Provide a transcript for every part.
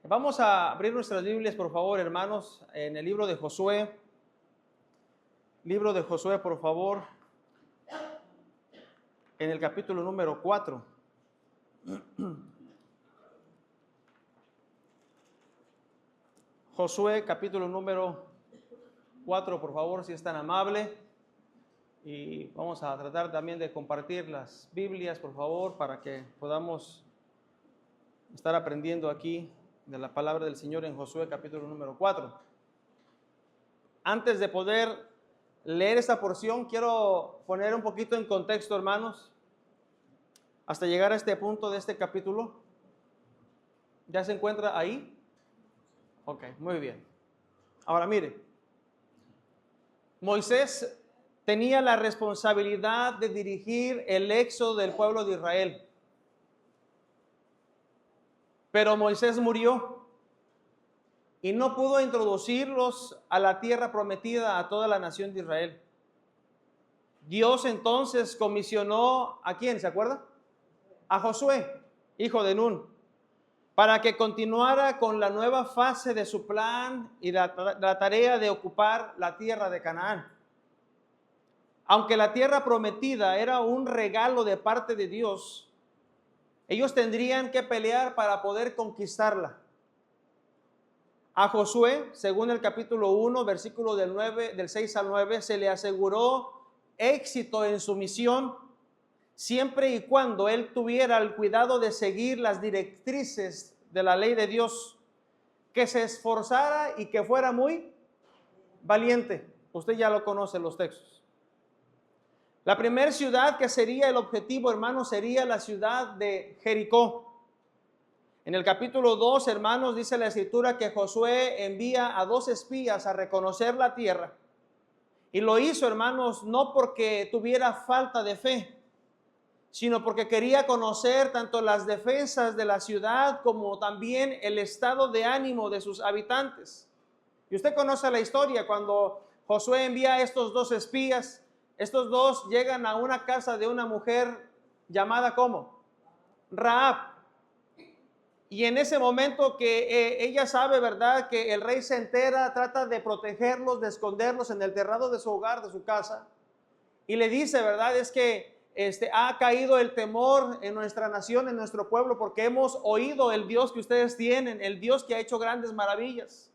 Vamos a abrir nuestras Biblias, por favor, hermanos, en el libro de Josué. Libro de Josué, por favor, en el capítulo número 4. Josué, capítulo número 4, por favor, si es tan amable. Y vamos a tratar también de compartir las Biblias, por favor, para que podamos estar aprendiendo aquí de la palabra del Señor en Josué, capítulo número 4. Antes de poder leer esta porción, quiero poner un poquito en contexto, hermanos, hasta llegar a este punto de este capítulo. ¿Ya se encuentra ahí? Ok, muy bien. Ahora mire, Moisés tenía la responsabilidad de dirigir el éxodo del pueblo de Israel. Pero Moisés murió y no pudo introducirlos a la tierra prometida a toda la nación de Israel. Dios entonces comisionó ¿a quién? ¿Se acuerda? A Josué, hijo de Nun, para que continuara con la nueva fase de su plan y la tarea de ocupar la tierra de Canaán. Aunque la tierra prometida era un regalo de parte de Dios, ellos tendrían que pelear para poder conquistarla. A Josué, según el capítulo 1, versículo del 6 al 9, se le aseguró éxito en su misión, siempre y cuando él tuviera el cuidado de seguir las directrices de la ley de Dios, que se esforzara y que fuera muy valiente. Usted ya lo conoce los textos. La primera ciudad que sería el objetivo, hermanos, sería la ciudad de Jericó. En el capítulo 2, hermanos, dice la escritura que Josué envía a 2 espías a reconocer la tierra. Y lo hizo, hermanos, no porque tuviera falta de fe, sino porque quería conocer tanto las defensas de la ciudad como también el estado de ánimo de sus habitantes. Y usted conoce la historia, cuando Josué envía a estos 2 espías, estos 2 llegan a una casa de una mujer llamada ¿cómo? Rahab. Y en ese momento que ella sabe, ¿verdad?, que el rey se entera, trata de protegerlos, de esconderlos en el terrado de su hogar, de su casa. Y le dice, ¿verdad?, es que ha caído el temor en nuestra nación, en nuestro pueblo, porque hemos oído el Dios que ustedes tienen, el Dios que ha hecho grandes maravillas.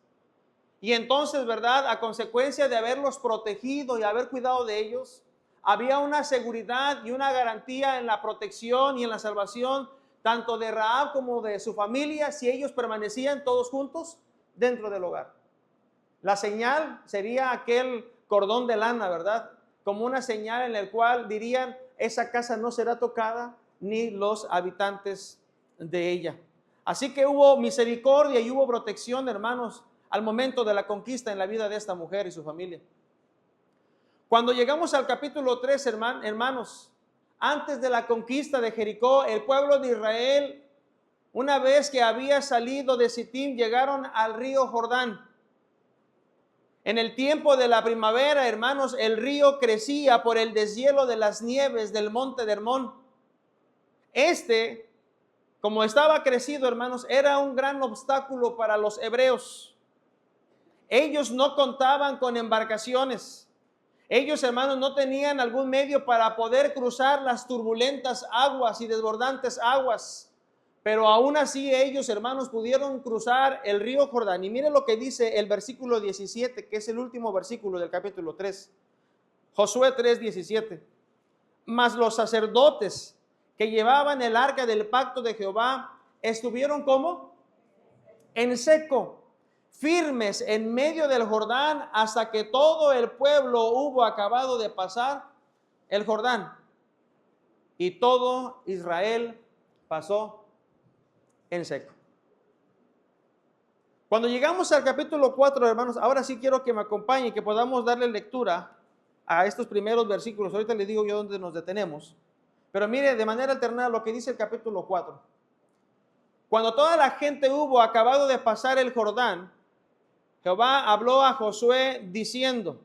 Y entonces, ¿verdad?, a consecuencia de haberlos protegido y haber cuidado de ellos, había una seguridad y una garantía en la protección y en la salvación, tanto de Rahab como de su familia, si ellos permanecían todos juntos dentro del hogar. La señal sería aquel cordón de lana, ¿verdad?, como una señal en la cual dirían, esa casa no será tocada, ni los habitantes de ella. Así que hubo misericordia y hubo protección, hermanos, al momento de la conquista en la vida de esta mujer y su familia. Cuando llegamos al capítulo 3, hermanos, antes de la conquista de Jericó, el pueblo de Israel, una vez que había salido de Sitim, llegaron al río Jordán. En el tiempo de la primavera, hermanos, el río crecía por el deshielo de las nieves del monte de Hermón. Como estaba crecido, hermanos, era un gran obstáculo para los hebreos. Ellos no contaban con embarcaciones. Ellos, hermanos, no tenían algún medio para poder cruzar las turbulentas aguas y desbordantes aguas. Pero aún así ellos, hermanos, pudieron cruzar el río Jordán. Y miren lo que dice el versículo 17, que es el último versículo del capítulo 3. Josué 3:17. Mas los sacerdotes que llevaban el arca del pacto de Jehová estuvieron ¿cómo? En seco, firmes en medio del Jordán, hasta que todo el pueblo hubo acabado de pasar el Jordán. Y todo Israel pasó en seco. Cuando llegamos al capítulo 4, hermanos, ahora sí quiero que me acompañen, que podamos darle lectura a estos primeros versículos. Ahorita les digo yo dónde nos detenemos. Pero mire de manera alternada lo que dice el capítulo 4. Cuando toda la gente hubo acabado de pasar el Jordán, Jehová habló a Josué diciendo: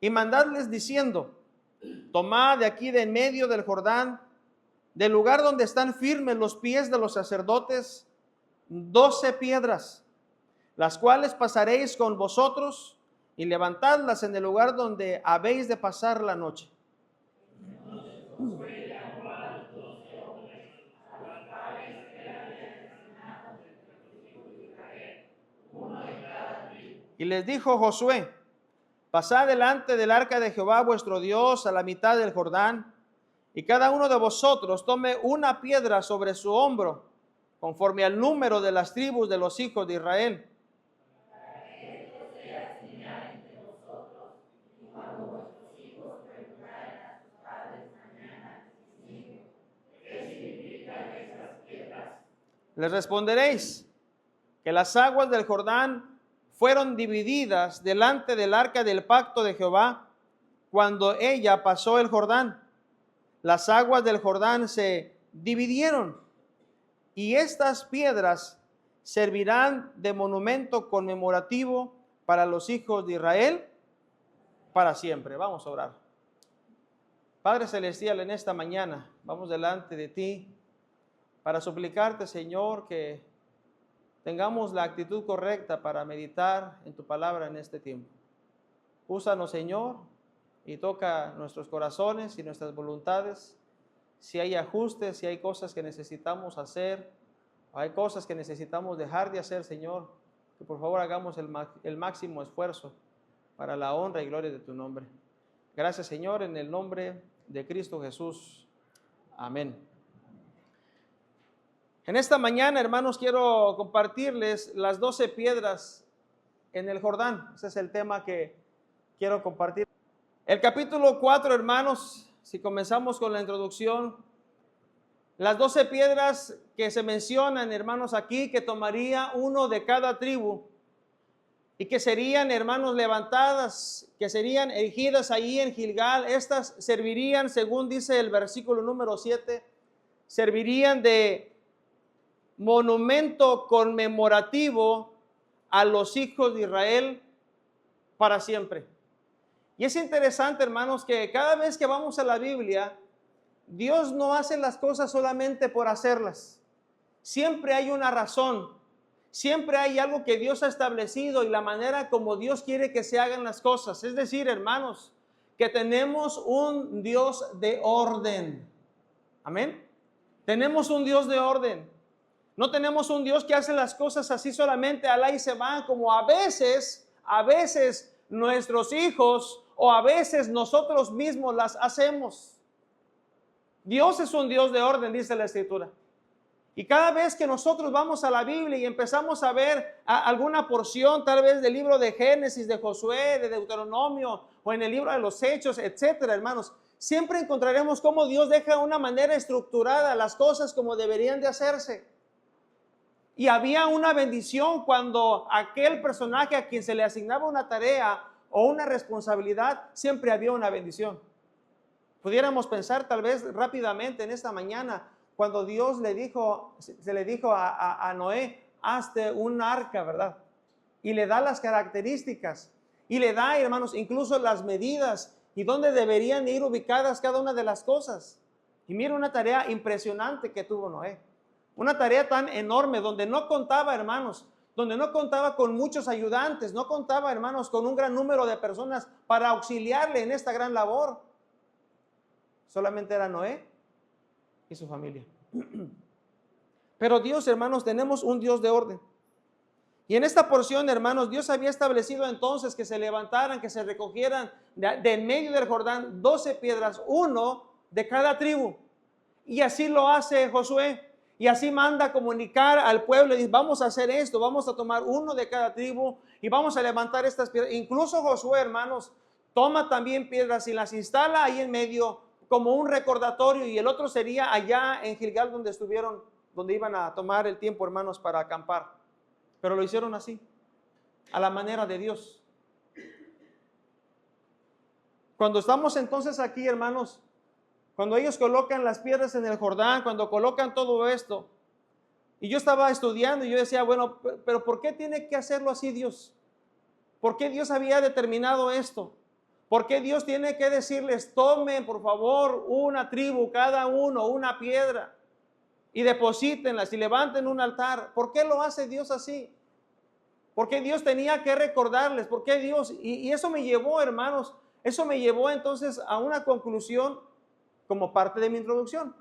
y mandadles diciendo: tomad de aquí de en medio del Jordán, del lugar donde están firmes los pies de los sacerdotes 12 piedras, las cuales pasaréis con vosotros y levantadlas en el lugar donde habéis de pasar la noche. Y les dijo Josué: pasad delante del arca de Jehová vuestro Dios a la mitad del Jordán, y cada uno de vosotros tome una piedra sobre su hombro, conforme al número de las tribus de los hijos de Israel. Les responderéis que las aguas del Jordán fueron divididas delante del arca del pacto de Jehová cuando ella pasó el Jordán. Las aguas del Jordán se dividieron y estas piedras servirán de monumento conmemorativo para los hijos de Israel para siempre. Vamos a orar. Padre Celestial, en esta mañana vamos delante de ti para suplicarte, Señor, que tengamos la actitud correcta para meditar en tu palabra en este tiempo. Úsanos, Señor, y toca nuestros corazones y nuestras voluntades. Si hay ajustes, si hay cosas que necesitamos hacer, o hay cosas que necesitamos dejar de hacer, Señor, que por favor hagamos el máximo esfuerzo para la honra y gloria de tu nombre. Gracias, Señor, en el nombre de Cristo Jesús. Amén. En esta mañana, hermanos, quiero compartirles las 12 piedras en el Jordán. Ese es el tema que quiero compartir. El capítulo 4, hermanos, si comenzamos con la introducción, las 12 piedras que se mencionan, hermanos, aquí, que tomaría uno de cada tribu y que serían, hermanos, levantadas, que serían erigidas ahí en Gilgal. Estas servirían, según dice el versículo número 7, servirían de monumento conmemorativo a los hijos de Israel para siempre. Y es interesante, hermanos, que cada vez que vamos a la Biblia, Dios no hace las cosas solamente por hacerlas. Siempre hay una razón, siempre hay algo que Dios ha establecido y la manera como Dios quiere que se hagan las cosas. Es decir, hermanos, que tenemos un Dios de orden. Amén. Tenemos un Dios de orden. No tenemos un Dios que hace las cosas así solamente alá y se van, como a veces nuestros hijos o a veces nosotros mismos las hacemos. Dios es un Dios de orden, dice la Escritura. Y cada vez que nosotros vamos a la Biblia y empezamos a ver alguna porción, tal vez del libro de Génesis, de Josué, de Deuteronomio, o en el libro de los Hechos, etcétera, hermanos, siempre encontraremos cómo Dios deja de una manera estructurada las cosas como deberían de hacerse. Y había una bendición cuando aquel personaje a quien se le asignaba una tarea o una responsabilidad, siempre había una bendición. Pudiéramos pensar tal vez rápidamente en esta mañana, cuando Dios se le dijo a Noé: hazte un arca, ¿verdad? Y le da las características, y le da, hermanos, incluso las medidas y dónde deberían ir ubicadas cada una de las cosas. Y mira una tarea impresionante que tuvo Noé. Una tarea tan enorme donde no contaba, hermanos, donde no contaba con muchos ayudantes, no contaba, hermanos, con un gran número de personas para auxiliarle en esta gran labor. Solamente era Noé y su familia. Pero Dios, hermanos, tenemos un Dios de orden. Y en esta porción, hermanos, Dios había establecido entonces que se levantaran, que se recogieran de en medio del Jordán 12 piedras, uno de cada tribu. Y así lo hace Josué. Y así manda a comunicar al pueblo y dice: vamos a hacer esto, vamos a tomar uno de cada tribu y vamos a levantar estas piedras. Incluso Josué, hermanos, toma también piedras y las instala ahí en medio como un recordatorio, y el otro sería allá en Gilgal donde estuvieron, donde iban a tomar el tiempo, hermanos, para acampar. Pero lo hicieron así, a la manera de Dios. Cuando estamos entonces aquí, hermanos, cuando ellos colocan las piedras en el Jordán, cuando colocan todo esto, y yo estaba estudiando y yo decía: bueno, pero ¿por qué tiene que hacerlo así Dios? ¿Por qué Dios había determinado esto? ¿Por qué Dios tiene que decirles, tomen por favor una tribu, cada uno, una piedra, y deposítenlas y levanten un altar? ¿Por qué lo hace Dios así? ¿Por qué Dios tenía que recordarles? ¿Por qué Dios? Y eso me llevó, hermanos, eso me llevó entonces a una conclusión como parte de mi introducción.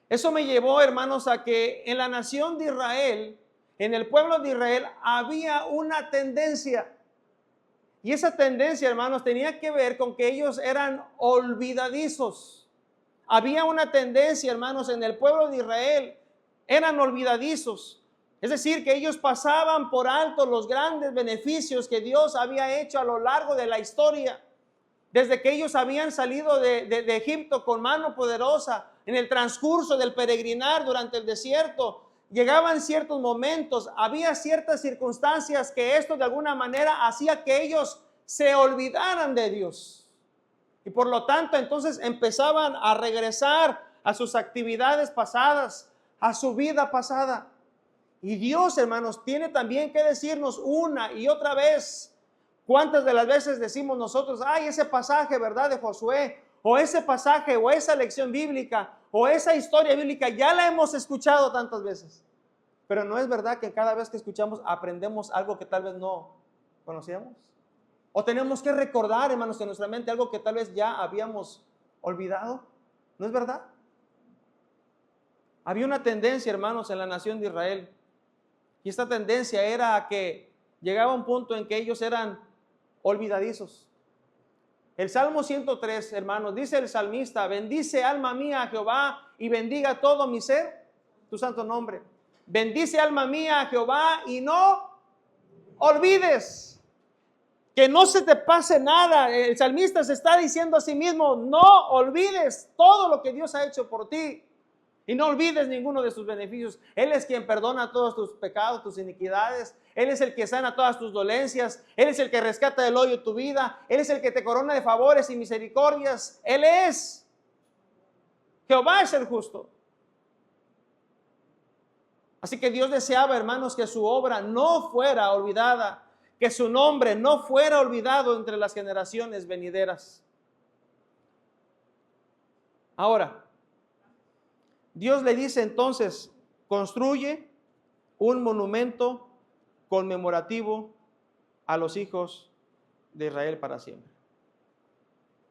Eso me llevó, hermanos, a que en la nación de Israel, en el pueblo de Israel, había una tendencia. Y esa tendencia, hermanos, tenía que ver con que ellos eran olvidadizos. Había una tendencia, hermanos, en el pueblo de Israel, eran olvidadizos. Es decir, que ellos pasaban por alto los grandes beneficios que Dios había hecho a lo largo de la historia. Desde que ellos habían salido de Egipto con mano poderosa, en el transcurso del peregrinar durante el desierto, llegaban ciertos momentos, había ciertas circunstancias que esto de alguna manera hacía que ellos se olvidaran de Dios. Y por lo tanto, entonces empezaban a regresar a sus actividades pasadas, a su vida pasada. Y Dios, hermanos, tiene también que decirnos una y otra vez. ¿Cuántas de las veces decimos nosotros, ay, ese pasaje, verdad, de Josué, o ese pasaje, o esa lección bíblica, o esa historia bíblica, ya la hemos escuchado tantas veces? Pero no es verdad que cada vez que escuchamos aprendemos algo que tal vez no conocíamos. O tenemos que recordar, hermanos, en nuestra mente algo que tal vez ya habíamos olvidado. ¿No es verdad? Había una tendencia, hermanos, en la nación de Israel. Y esta tendencia era a que llegaba un punto en que ellos eran olvidadizos. El Salmo 103, hermanos, dice el salmista, bendice alma mía a Jehová y bendiga todo mi ser, tu santo nombre. Bendice alma mía a Jehová y no olvides, que no se te pase nada. El salmista se está diciendo a sí mismo, no olvides todo lo que Dios ha hecho por ti. Y no olvides ninguno de sus beneficios. Él es quien perdona todos tus pecados, tus iniquidades. Él es el que sana todas tus dolencias. Él es el que rescata del hoyo tu vida. Él es el que te corona de favores y misericordias. Él es. Jehová es el justo. Así que Dios deseaba, hermanos, que su obra no fuera olvidada, que su nombre no fuera olvidado entre las generaciones venideras. Ahora, Dios le dice entonces, construye un monumento conmemorativo a los hijos de Israel para siempre.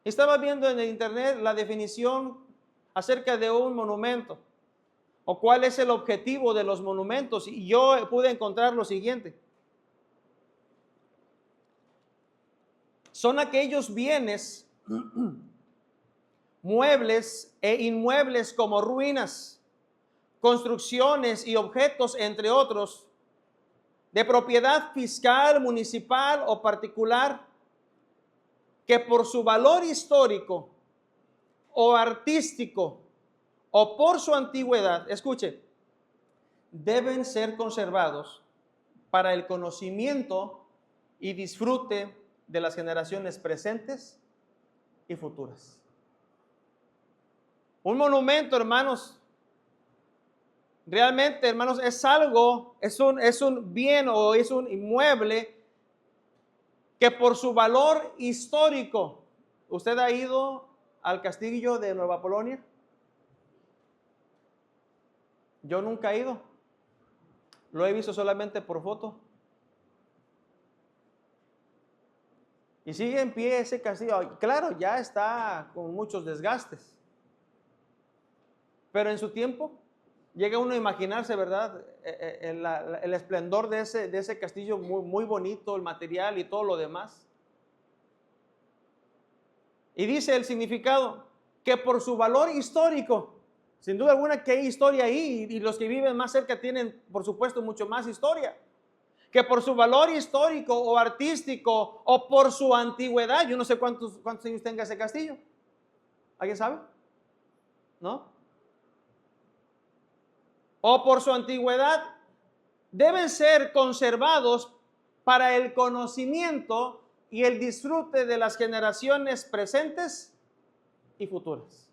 Estaba viendo en el internet la definición acerca de un monumento o cuál es el objetivo de los monumentos, y yo pude encontrar lo siguiente. Son aquellos bienes muebles e inmuebles como ruinas, construcciones y objetos, entre otros, de propiedad fiscal, municipal o particular, que por su valor histórico o artístico o por su antigüedad, escuche, deben ser conservados para el conocimiento y disfrute de las generaciones presentes y futuras. Un monumento, hermanos, realmente, hermanos, es algo, es un bien o es un inmueble que por su valor histórico. ¿Usted ha ido al castillo de Nueva Polonia? Yo nunca he ido. Lo he visto solamente por foto. Y sigue en pie ese castillo. Claro, ya está con muchos desgastes. Pero en su tiempo, llega uno a imaginarse, ¿verdad? El esplendor de ese castillo muy, muy bonito, el material y todo lo demás. Y dice el significado, que por su valor histórico, sin duda alguna que hay historia ahí, y los que viven más cerca tienen, por supuesto, mucho más historia. Que por su valor histórico o artístico o por su antigüedad, yo no sé cuántos años tenga ese castillo. ¿Alguien sabe? ¿No? O por su antigüedad, deben ser conservados para el conocimiento y el disfrute de las generaciones presentes y futuras.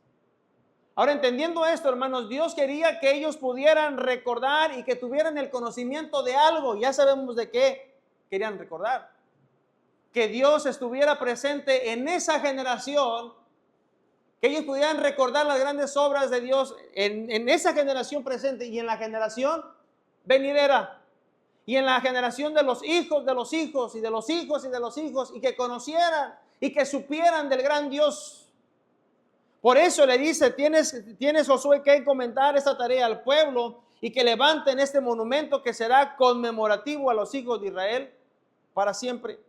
Ahora, entendiendo esto, hermanos, Dios quería que ellos pudieran recordar y que tuvieran el conocimiento de algo. Ya sabemos de qué querían recordar. que Dios estuviera presente en esa generación, que ellos pudieran recordar las grandes obras de Dios en esa generación presente y en la generación venidera. Y en la generación de los hijos, de los hijos, y de los hijos, y de los hijos, y que conocieran y que supieran del gran Dios. Por eso le dice, tienes Josué que encomendar esta tarea al pueblo y que levanten este monumento que será conmemorativo a los hijos de Israel para siempre.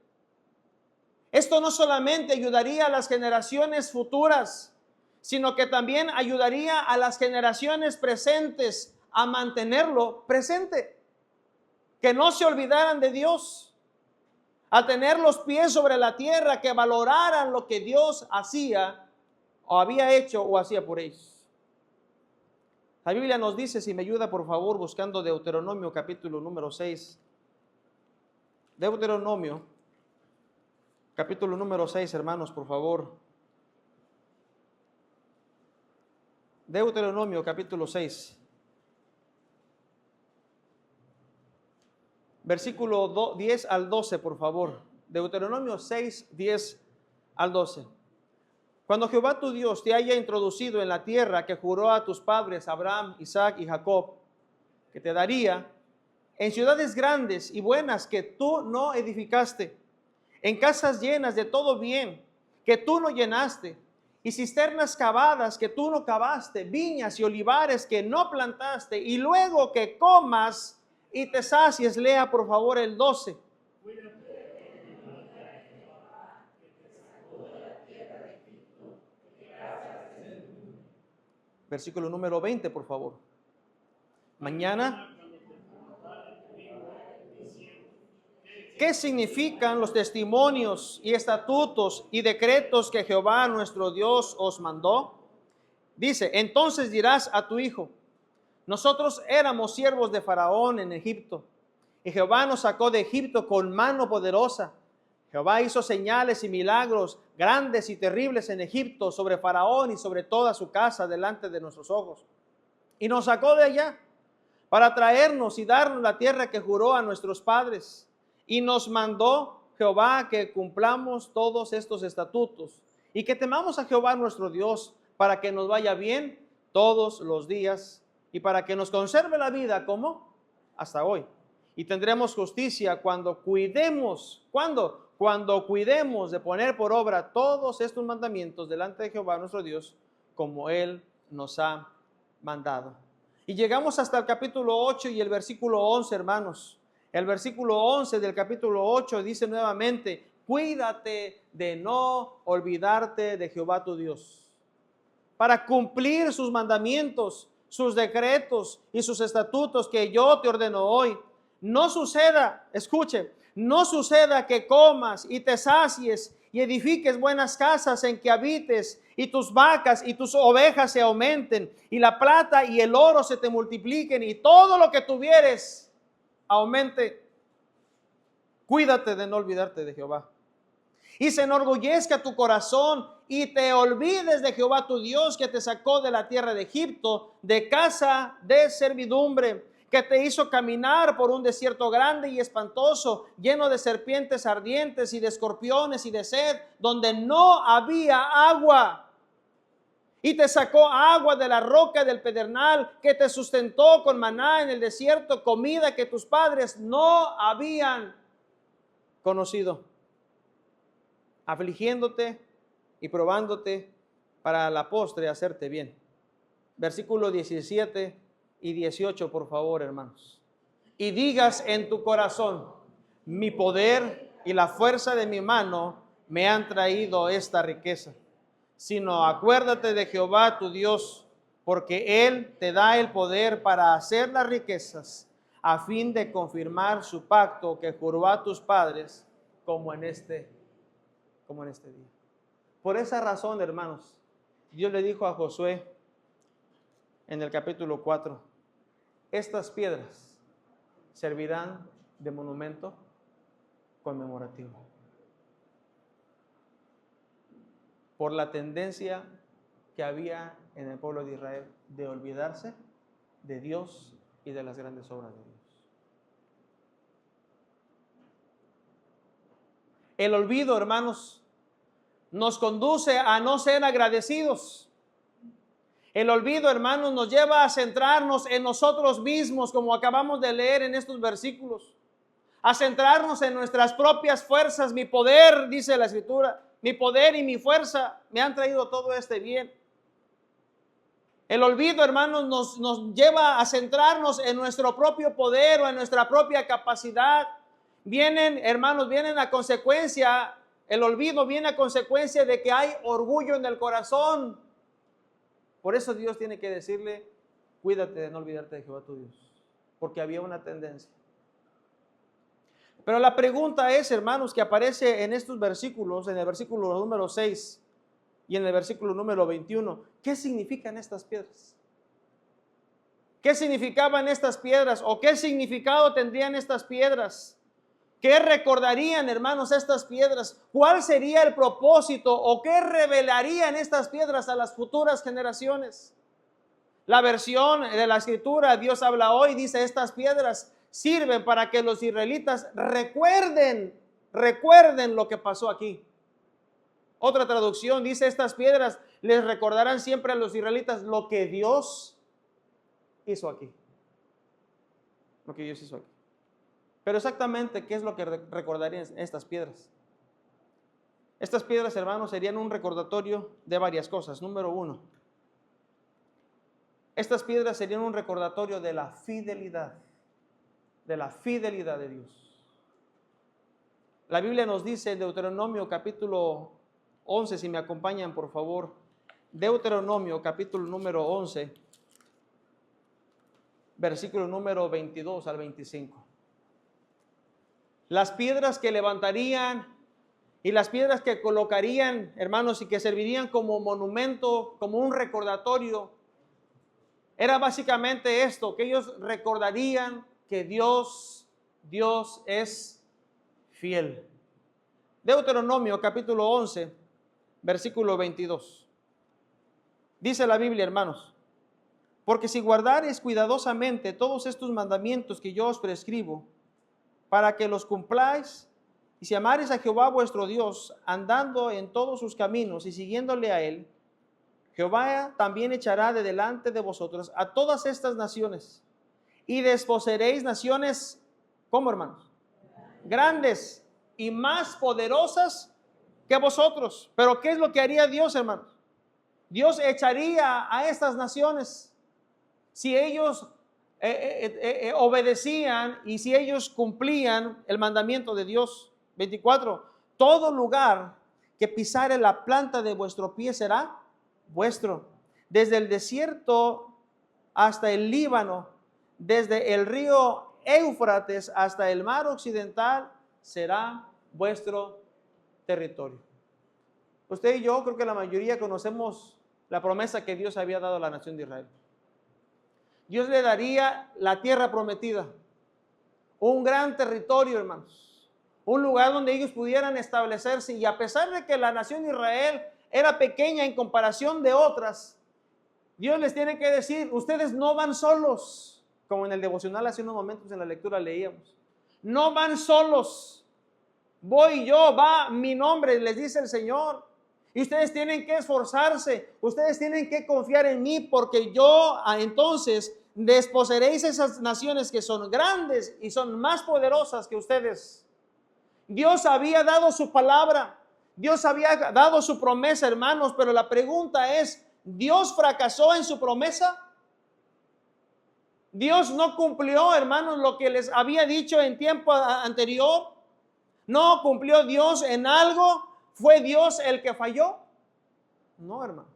Esto no solamente ayudaría a las generaciones futuras, sino que también ayudaría a las generaciones presentes a mantenerlo presente. Que no se olvidaran de Dios, a tener los pies sobre la tierra, que valoraran lo que Dios hacía o había hecho o hacía por ellos. La Biblia nos dice, si me ayuda por favor, buscando Deuteronomio capítulo número 6. Deuteronomio capítulo número 6, hermanos, por favor. Deuteronomio capítulo 6. Versículo 10 al 12, por favor. Deuteronomio 6, 10 al 12. Cuando Jehová tu Dios te haya introducido en la tierra que juró a tus padres, Abraham, Isaac y Jacob, que te daría, en ciudades grandes y buenas que tú no edificaste, en casas llenas de todo bien que tú no llenaste, y cisternas cavadas que tú no cavaste, viñas y olivares que no plantaste, y luego que comas y te sacies. Lea por favor el 12. Versículo número 20, por favor. Mañana. ¿Qué significan los testimonios y estatutos y decretos que Jehová nuestro Dios os mandó? Dice, entonces dirás a tu hijo, nosotros éramos siervos de Faraón en Egipto, y Jehová nos sacó de Egipto con mano poderosa. Jehová hizo señales y milagros grandes y terribles en Egipto sobre Faraón y sobre toda su casa delante de nuestros ojos. Y nos sacó de allá para traernos y darnos la tierra que juró a nuestros padres. Y nos mandó Jehová que cumplamos todos estos estatutos y que temamos a Jehová nuestro Dios para que nos vaya bien todos los días y para que nos conserve la vida como hasta hoy. Y tendremos justicia cuando cuidemos, cuando cuidemos de poner por obra todos estos mandamientos delante de Jehová nuestro Dios, como Él nos ha mandado. Y llegamos hasta el capítulo 8 y el versículo 11, hermanos. El versículo 11 del capítulo 8 dice nuevamente, cuídate de no olvidarte de Jehová tu Dios, para cumplir sus mandamientos, sus decretos y sus estatutos que yo te ordeno hoy. No suceda, escuche, no suceda que comas y te sacies y edifiques buenas casas en que habites, y tus vacas y tus ovejas se aumenten, y la plata y el oro se te multipliquen, y todo lo que tuvieres aumente. Cuídate de no olvidarte de Jehová. Y se enorgullezca tu corazón y te olvides de Jehová tu Dios, que te sacó de la tierra de Egipto, de casa de servidumbre, que te hizo caminar por un desierto grande y espantoso, lleno de serpientes ardientes y de escorpiones y de sed, donde no había agua. Y te sacó agua de la roca del pedernal, que te sustentó con maná en el desierto, comida que tus padres no habían conocido, afligiéndote y probándote para la postre hacerte bien. Versículo 17 y 18, por favor, hermanos. Y digas en tu corazón, mi poder y la fuerza de mi mano me han traído esta riqueza. Sino acuérdate de Jehová tu Dios, porque Él te da el poder para hacer las riquezas, a fin de confirmar su pacto que juró a tus padres, como en este día. Por esa razón, hermanos, Dios le dijo a Josué en el capítulo 4, estas piedras servirán de monumento conmemorativo. Por la tendencia que había en el pueblo de Israel de olvidarse de Dios y de las grandes obras de Dios. El olvido, hermanos, nos conduce a no ser agradecidos. El olvido, hermanos, nos lleva a centrarnos en nosotros mismos, como acabamos de leer en estos versículos. A centrarnos en nuestras propias fuerzas. Mi poder, dice la Escritura, mi poder y mi fuerza me han traído todo este bien. El olvido, hermanos, nos lleva a centrarnos en nuestro propio poder o en nuestra propia capacidad. Hermanos, vienen a consecuencia, el olvido viene a consecuencia de que hay orgullo en el corazón. Por eso Dios tiene que decirle, cuídate de no olvidarte de Jehová tu Dios, porque había una tendencia. Pero la pregunta es, hermanos, que aparece en estos versículos, en el versículo número 6 y en el versículo número 21, ¿qué significan estas piedras? ¿Qué significaban estas piedras? ¿O qué significado tendrían estas piedras? ¿Qué recordarían, hermanos, estas piedras? ¿Cuál sería el propósito o qué revelarían estas piedras a las futuras generaciones? La versión de la Escritura, Dios habla hoy, dice, estas piedras sirven para que los israelitas recuerden lo que pasó aquí. Otra traducción dice, estas piedras les recordarán siempre a los israelitas lo que Dios hizo aquí. Lo que Dios hizo aquí. Pero exactamente, ¿qué es lo que recordarían estas piedras? Estas piedras, hermanos, serían un recordatorio de varias cosas. Número 1, estas piedras serían un recordatorio de la fidelidad de Dios. La Biblia nos dice en Deuteronomio capítulo 11, si me acompañan por favor, Deuteronomio capítulo número 11, versículo número 22 al 25. Las piedras que levantarían y las piedras que colocarían, hermanos, y que servirían como monumento, como un recordatorio, era básicamente esto, que ellos recordarían que Dios es fiel. Deuteronomio capítulo 11, versículo 22. Dice la Biblia, hermanos, porque si guardareis cuidadosamente todos estos mandamientos que yo os prescribo, para que los cumpláis, y si amareis a Jehová vuestro Dios, andando en todos sus caminos y siguiéndole a él, Jehová también echará de delante de vosotros a todas estas naciones, y desposeeréis naciones, ¿cómo, hermanos? Grandes y más poderosas que vosotros. Pero ¿qué es lo que haría Dios, hermanos? Dios echaría a estas naciones si ellos obedecían y si ellos cumplían el mandamiento de Dios. 24, todo lugar que pisare la planta de vuestro pie será vuestro, desde el desierto hasta el Líbano, desde el río Éufrates hasta el mar occidental, será vuestro territorio. Usted y yo, creo que la mayoría conocemos la promesa que Dios había dado a la nación de Israel. Dios le daría la tierra prometida, un gran territorio, hermanos, un lugar donde ellos pudieran establecerse. Y a pesar de que la nación de Israel era pequeña en comparación de otras, Dios les tiene que decir, ustedes no van solos, como en el devocional hace unos momentos en la lectura leíamos. No van solos, voy yo, va mi nombre, les dice el Señor. Y ustedes tienen que esforzarse, ustedes tienen que confiar en mí, porque yo entonces desposeeréis esas naciones que son grandes y son más poderosas que ustedes. Dios había dado su palabra, Dios había dado su promesa, hermanos, pero la pregunta es, ¿Dios fracasó en su promesa? ¿Dios no cumplió, hermanos, lo que les había dicho en tiempo anterior? ¿No cumplió Dios en algo? ¿Fue Dios el que falló? No, hermano.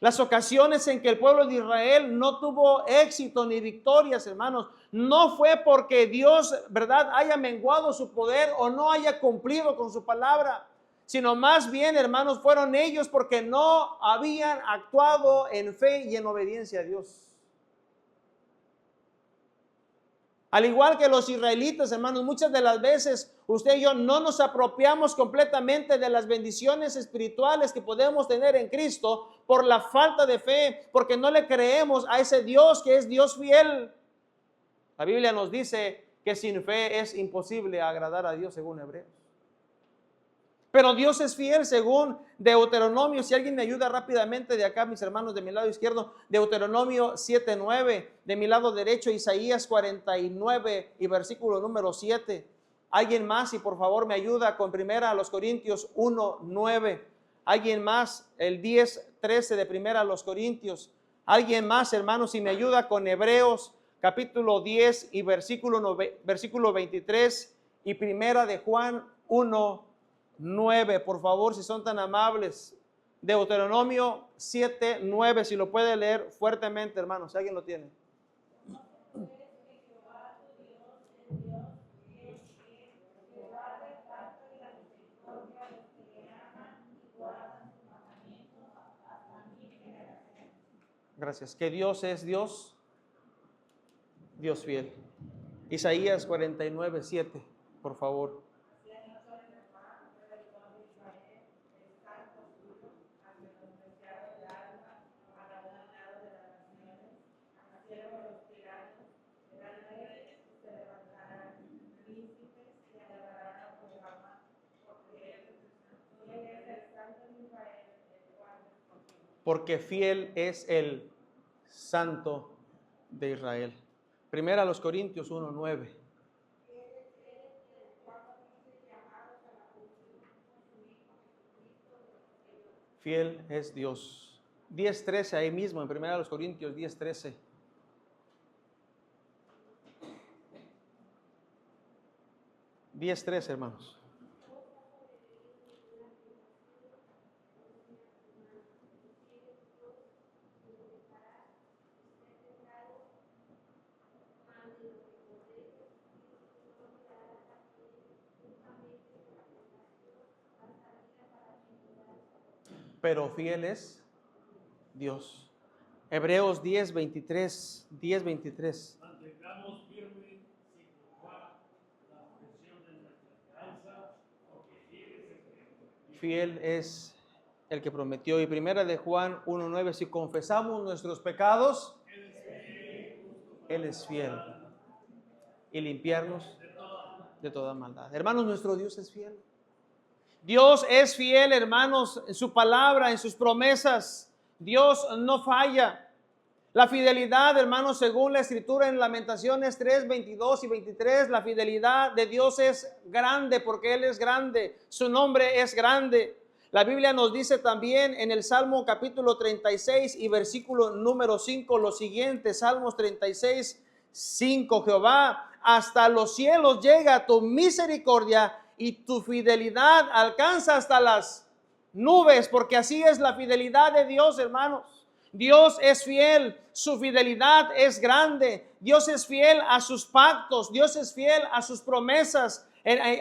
Las ocasiones en que el pueblo de Israel no tuvo éxito ni victorias, hermanos, no fue porque Dios, ¿verdad?, haya menguado su poder o no haya cumplido con su palabra, sino más bien, hermanos, fueron ellos porque no habían actuado en fe y en obediencia a Dios. Al igual que los israelitas, hermanos, muchas de las veces usted y yo no nos apropiamos completamente de las bendiciones espirituales que podemos tener en Cristo por la falta de fe, porque no le creemos a ese Dios que es Dios fiel. La Biblia nos dice que sin fe es imposible agradar a Dios, según Hebreos. Pero Dios es fiel según Deuteronomio. Si alguien me ayuda rápidamente de acá, mis hermanos de mi lado izquierdo, Deuteronomio 7:9, de mi lado derecho, Isaías 49 y versículo número 7. Alguien más, y por favor me ayuda con primera a los Corintios 1:9. Alguien más, el 10:13 de primera a los Corintios. Alguien más, hermanos, si me ayuda con Hebreos capítulo 10 y versículo 23 y primera de Juan 1:9, por favor, si son tan amables. Deuteronomio 7:9, si lo puede leer fuertemente, hermanos, si alguien lo tiene. Gracias. Que Dios es Dios, Dios fiel. Isaías 49:7, por favor. Porque fiel es el Santo de Israel. Primera a los Corintios 1:9. Fiel es Dios. 10:13 ahí mismo, en primera a los Corintios 10:13. 10:13, hermanos. Pero fiel es Dios. Hebreos 10:23. 10:23. Mantengamos firme sin turbar la presión de nuestra esperanza, porque fiel es el que prometió. Y primera de Juan 1:9, si confesamos nuestros pecados, Él es fiel y limpiarnos de toda maldad. Hermanos, nuestro Dios es fiel. Dios es fiel, hermanos, en su palabra, en sus promesas. Dios no falla. La fidelidad, hermanos, según la Escritura en Lamentaciones 3:22 y 23, la fidelidad de Dios es grande porque Él es grande. Su nombre es grande. La Biblia nos dice también en el Salmo capítulo 36 y versículo número 5 lo siguiente. Salmos 36:5. Jehová, hasta los cielos llega tu misericordia y tu fidelidad alcanza hasta las nubes, porque así es la fidelidad de Dios, hermanos. Dios es fiel, su fidelidad es grande. Dios es fiel a sus pactos, Dios es fiel a sus promesas.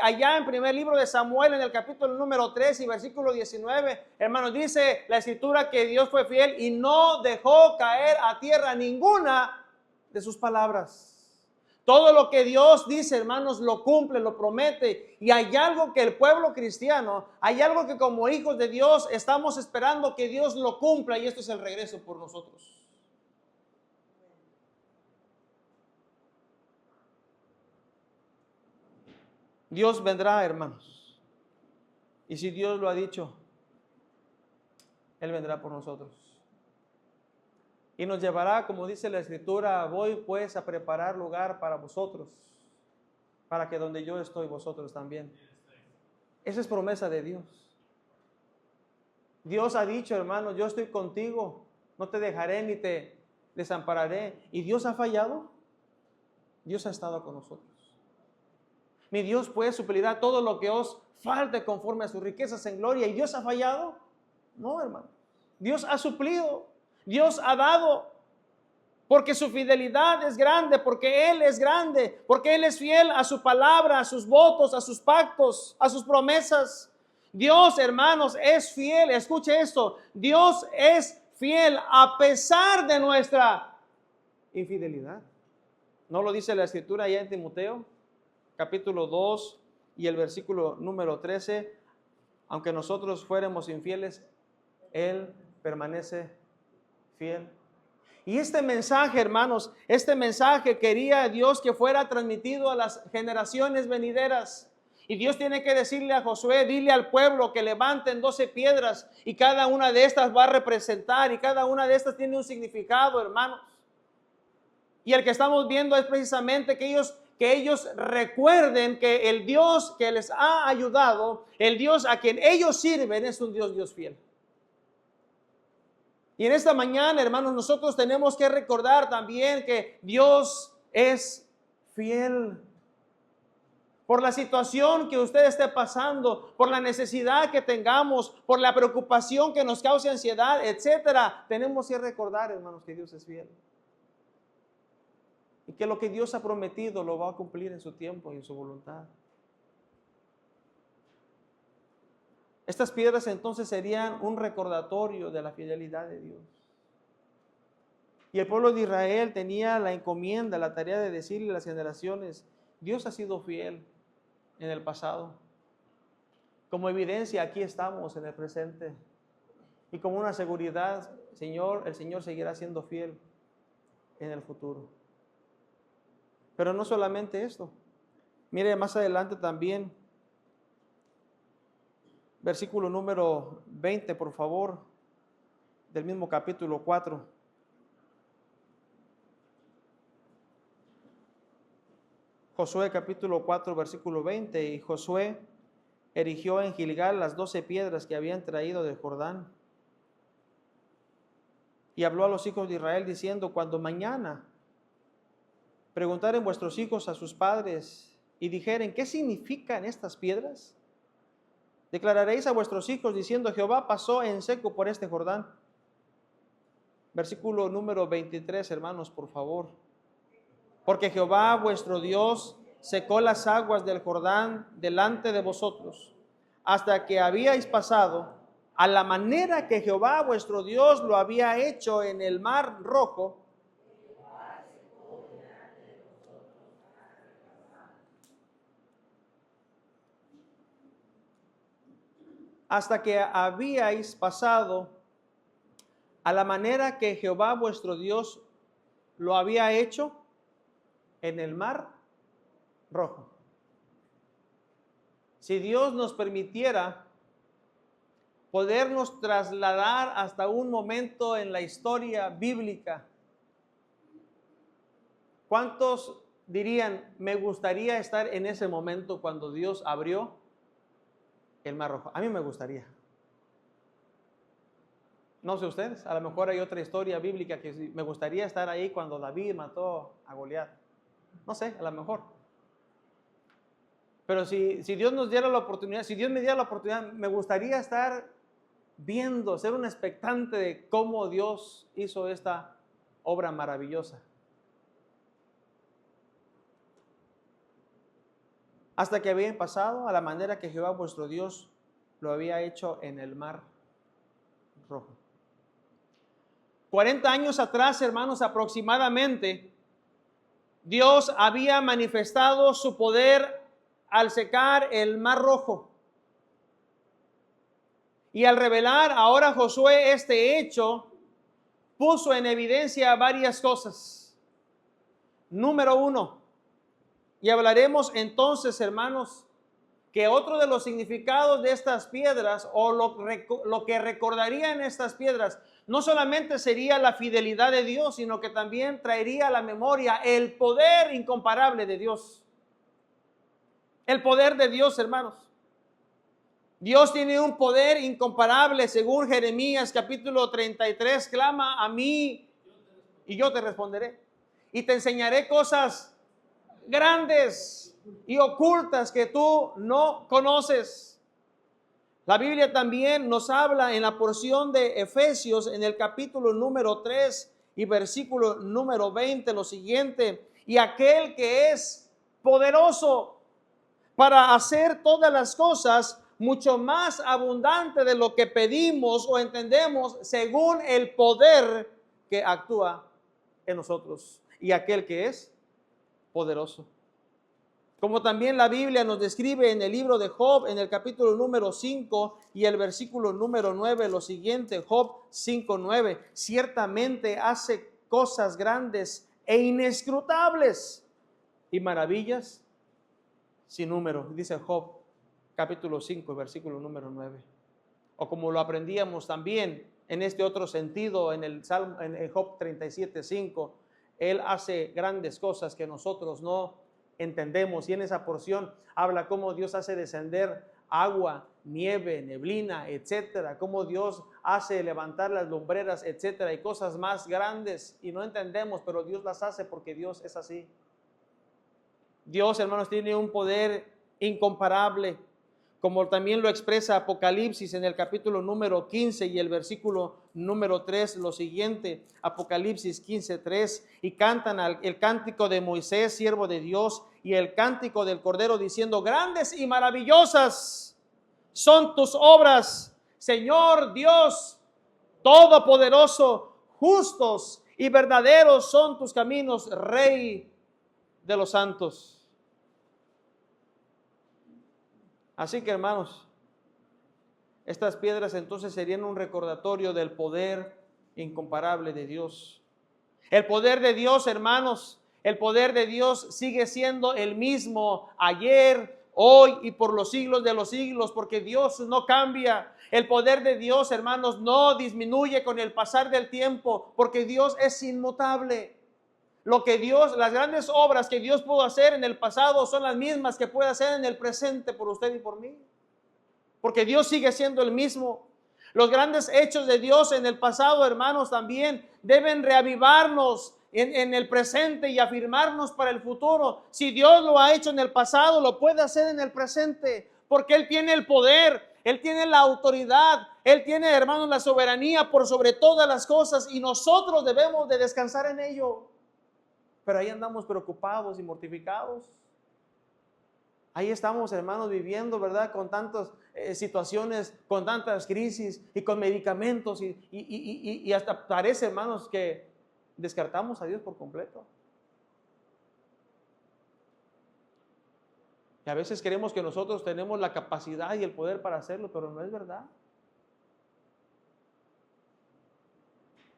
Allá en primer libro de Samuel, en el capítulo número 3 y versículo 19, hermanos, dice la Escritura que Dios fue fiel y no dejó caer a tierra ninguna de sus palabras. Todo lo que Dios dice, hermanos, lo cumple, lo promete. Y hay algo que el pueblo cristiano, hay algo que como hijos de Dios estamos esperando que Dios lo cumpla, y esto es el regreso por nosotros. Dios vendrá, hermanos. Y si Dios lo ha dicho, Él vendrá por nosotros. Y nos llevará, como dice la Escritura, voy pues a preparar lugar para vosotros, para que donde yo estoy, vosotros también. Esa es promesa de Dios. Dios ha dicho, hermanos, yo estoy contigo, no te dejaré ni te desampararé. ¿Y Dios ha fallado? Dios ha estado con nosotros. Mi Dios pues suplirá todo lo que os falte conforme a sus riquezas en gloria. ¿Y Dios ha fallado? No, hermano. Dios ha suplido. Dios ha dado, porque su fidelidad es grande, porque Él es grande, porque Él es fiel a su palabra, a sus votos, a sus pactos, a sus promesas. Dios, hermanos, es fiel. Escuche esto, Dios es fiel a pesar de nuestra infidelidad. ¿No lo dice la Escritura allá en Timoteo? Capítulo 2 y el versículo número 13. Aunque nosotros fuéramos infieles, Él permanece fiel. Y este mensaje, hermanos, este mensaje quería Dios que fuera transmitido a las generaciones venideras. Y Dios tiene que decirle a Josué, dile al pueblo que levanten 12 piedras y cada una de estas va a representar y cada una de estas tiene un significado, hermanos. Y el que estamos viendo es precisamente que ellos recuerden que el Dios que les ha ayudado, el Dios a quien ellos sirven es un Dios fiel. Y en esta mañana, hermanos, nosotros tenemos que recordar también que Dios es fiel. Por la situación que usted esté pasando, por la necesidad que tengamos, por la preocupación que nos cause ansiedad, etcétera, tenemos que recordar, hermanos, que Dios es fiel. Y que lo que Dios ha prometido lo va a cumplir en su tiempo y en su voluntad. Estas piedras entonces serían un recordatorio de la fidelidad de Dios. Y el pueblo de Israel tenía la encomienda, la tarea de decirle a las generaciones, Dios ha sido fiel en el pasado. Como evidencia, aquí estamos en el presente. Y como una seguridad, el Señor seguirá siendo fiel en el futuro. Pero no solamente esto. Mire más adelante también, versículo número 20, por favor, del mismo capítulo 4. Josué capítulo 4, versículo 20. Y Josué erigió en Gilgal las 12 piedras que habían traído del Jordán. Y habló a los hijos de Israel diciendo, cuando mañana preguntaren vuestros hijos a sus padres y dijeren, ¿qué significan estas piedras? Declararéis a vuestros hijos diciendo, Jehová pasó en seco por este Jordán. Versículo número 23, hermanos, por favor. Porque Jehová vuestro Dios secó las aguas del Jordán delante de vosotros, hasta que habíais pasado, a la manera que Jehová vuestro Dios lo había hecho en el mar Rojo. Hasta que habíais pasado a la manera que Jehová vuestro Dios lo había hecho en el mar Rojo. Si Dios nos permitiera podernos trasladar hasta un momento en la historia bíblica, ¿cuántos dirían, me gustaría estar en ese momento cuando Dios abrió el mar Rojo? A mí me gustaría. No sé ustedes, a lo mejor hay otra historia bíblica que me gustaría estar ahí cuando David mató a Goliat. No sé, a lo mejor. Pero si Dios nos diera la oportunidad, si Dios me diera la oportunidad, me gustaría estar viendo, ser un expectante de cómo Dios hizo esta obra maravillosa. Hasta que habían pasado a la manera que Jehová vuestro Dios lo había hecho en el mar Rojo. 40 años atrás, hermanos, aproximadamente, Dios había manifestado su poder al secar el mar Rojo. Y al revelar ahora Josué este hecho, puso en evidencia varias cosas. Número 1, y hablaremos entonces, hermanos, que otro de los significados de estas piedras o lo que recordarían estas piedras no solamente sería la fidelidad de Dios, sino que también traería a la memoria el poder incomparable de Dios. El poder de Dios, hermanos. Dios tiene un poder incomparable, según Jeremías capítulo 33, clama a mí y yo te responderé. Y te enseñaré cosas grandes y ocultas que tú no conoces. La Biblia también nos habla en la porción de Efesios, en el capítulo número 3 y versículo número 20, lo siguiente: y aquel que es poderoso para hacer todas las cosas mucho más abundante de lo que pedimos o entendemos, según el poder que actúa en nosotros. Y aquel que es poderoso. Como también la Biblia nos describe en el libro de Job, en el capítulo número 5 y el versículo número 9, lo siguiente, Job 5:9, ciertamente hace cosas grandes e inescrutables y maravillas sin número, dice Job capítulo 5, versículo número 9. O como lo aprendíamos también en este otro sentido en el Salmo, en Job 37:5, Él hace grandes cosas que nosotros no entendemos. Y en esa porción habla cómo Dios hace descender agua, nieve, neblina, etcétera, cómo Dios hace levantar las lumbreras, etcétera, y cosas más grandes y no entendemos, pero Dios las hace porque Dios es así. Dios, hermanos, tiene un poder incomparable, como también lo expresa Apocalipsis en el capítulo número 15 y el versículo número 3, lo siguiente, Apocalipsis 15:3, y cantan el cántico de Moisés, siervo de Dios, y el cántico del Cordero, diciendo: grandes y maravillosas son tus obras, Señor Dios Todopoderoso, justos y verdaderos son tus caminos, Rey de los santos. Así que, hermanos, estas piedras entonces serían un recordatorio del poder incomparable de Dios. El poder de Dios, hermanos, el poder de Dios sigue siendo el mismo ayer, hoy y por los siglos de los siglos, porque Dios no cambia. El poder de Dios, hermanos, no disminuye con el pasar del tiempo, porque Dios es inmutable. Lo que Dios, las grandes obras que Dios pudo hacer en el pasado son las mismas que puede hacer en el presente por usted y por mí. Porque Dios sigue siendo el mismo. Los grandes hechos de Dios en el pasado, hermanos, también deben reavivarnos en el presente y afirmarnos para el futuro. Si Dios lo ha hecho en el pasado, lo puede hacer en el presente, porque Él tiene el poder, Él tiene la autoridad, Él tiene, hermanos, la soberanía por sobre todas las cosas, y nosotros debemos de descansar en ello. Pero ahí andamos preocupados y mortificados. Ahí estamos, hermanos, viviendo, ¿verdad? Con tantas situaciones, con tantas crisis y con medicamentos y hasta parece, hermanos, que descartamos a Dios por completo. Y a veces creemos que nosotros tenemos la capacidad y el poder para hacerlo, pero no es verdad.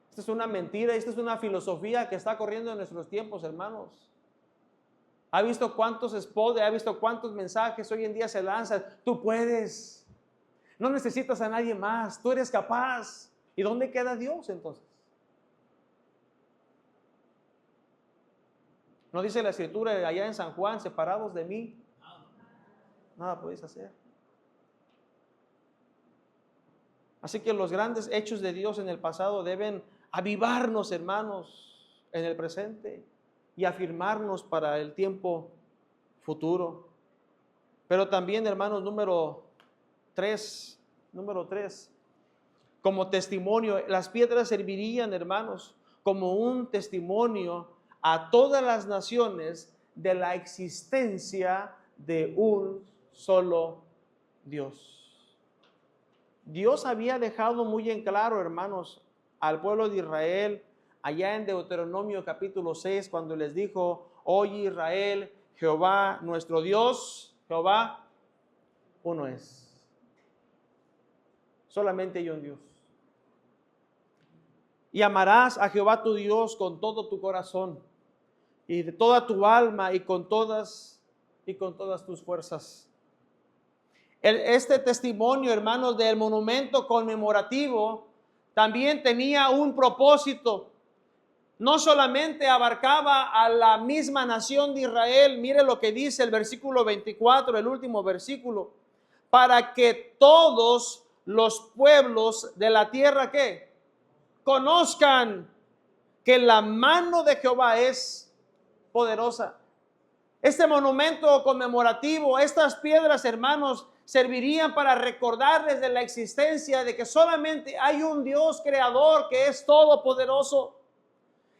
Esta es una mentira, esta es una filosofía que está corriendo en nuestros tiempos, hermanos. ¿Ha visto cuántos spots, ha visto cuántos mensajes hoy en día se lanzan? Tú puedes, no necesitas a nadie más, tú eres capaz. ¿Y dónde queda Dios entonces? ¿No dice la escritura allá en San Juan: separados de mí, nada podéis hacer? Así que los grandes hechos de Dios en el pasado deben avivarnos, hermanos, en el presente y afirmarnos para el tiempo futuro. Pero también, hermanos, número 3, como testimonio, las piedras servirían, hermanos, como un testimonio a todas las naciones de la existencia de un solo Dios. Dios había dejado muy en claro, hermanos, al pueblo de Israel, allá en Deuteronomio capítulo 6, cuando les dijo: oye Israel, Jehová nuestro Dios, Jehová uno es. Solamente hay un Dios. Y amarás a Jehová tu Dios con todo tu corazón y de toda tu alma y con todas tus fuerzas. Este testimonio, hermanos, del monumento conmemorativo también tenía un propósito. No solamente abarcaba a la misma nación de Israel, mire lo que dice el versículo 24, el último versículo: para que todos los pueblos de la tierra, ¿qué? Conozcan que la mano de Jehová es poderosa. Este monumento conmemorativo, estas piedras, hermanos, servirían para recordarles de la existencia de que solamente hay un Dios creador que es todopoderoso.